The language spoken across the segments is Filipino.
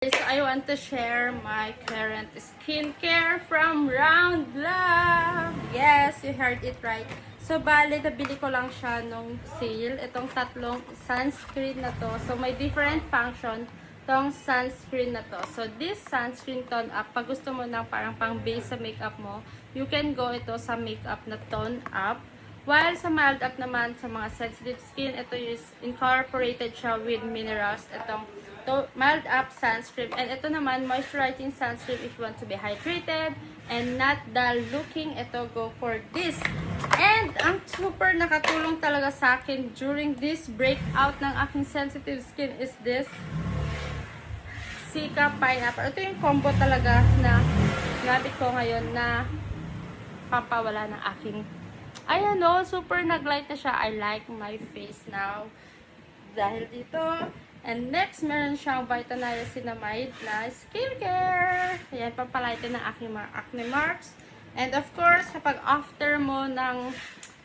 So I want to share my current skincare from Round Lab. Yes, you heard it right. So bale, nabili ko lang siya nung sale. Itong tatlong sunscreen na to. So may different function tong sunscreen na to. So this sunscreen tone up, pag gusto mo ng parang pang base sa makeup mo, you can go ito sa makeup na tone up. While sa mild up naman, sa mga sensitive skin, ito is incorporated siya with minerals. Itong mild up sunscreen. And ito naman, moisturizing sunscreen if you want to be hydrated and not dull looking. Ito, go for this. And ang super nakatulong talaga sa akin during this breakout ng aking sensitive skin is this Cica Pineapple. Ito yung combo talaga na gamit ko ngayon na papawala ng aking ayan o, super naglight na siya. I like my face now dahil dito. And next, meron siyang Niacinamide na skincare. Ayan, papalighten ng aking mga acne marks. And of course, kapag after mo ng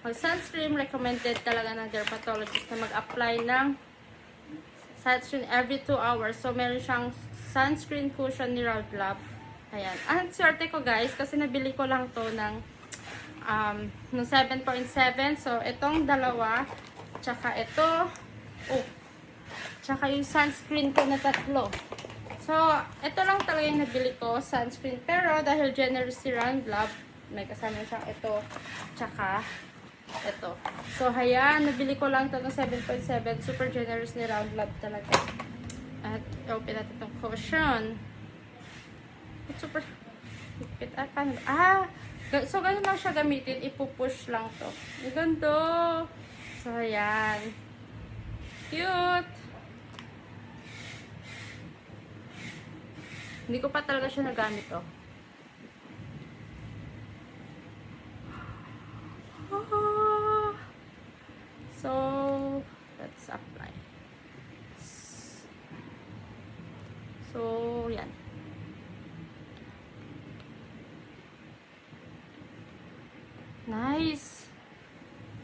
mag-sunscreen, recommended talaga ng dermatologist na mag-apply ng sunscreen every 2 hours. So, meron siyang sunscreen cushion ni Round Lab. Ayan. Ang swerte ko guys, kasi nabili ko lang to ng 7.7. So, itong dalawa, tsaka ito, tsaka yung sunscreen ko na tatlo. So, ito lang talaga yung nabili ko, sunscreen. Pero, dahil generous si Round Lab, may kasama siyang ito, tsaka ito. So, ayan, nabili ko lang ito ng 7.7. Super generous ni Round Lab talaga. At, open natin itong cushion. It's super higpit. Paano? So, ganun lang siya gamitin. Ipupush lang to. Ang ganda. So, ayan. Cute. Hindi ko pa talaga siya nagamit, oh. So, let's apply. So, yan. Nice.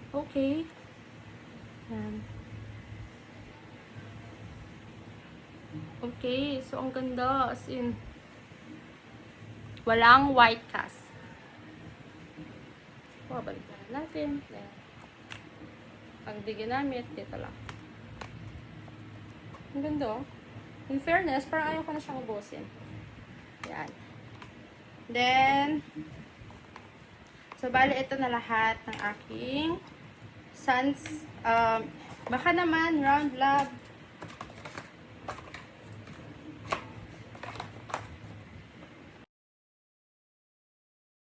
Okay. Yan. Okay, so ang ganda, as in walang white cast. Balikan natin. Ayan. Pag di ginamit, dito lang. Ang ganda, oh. In fairness, parang ayaw ko na siyang ubusin. Ayan. Then, so bali ito na lahat ng aking baka naman Round Lab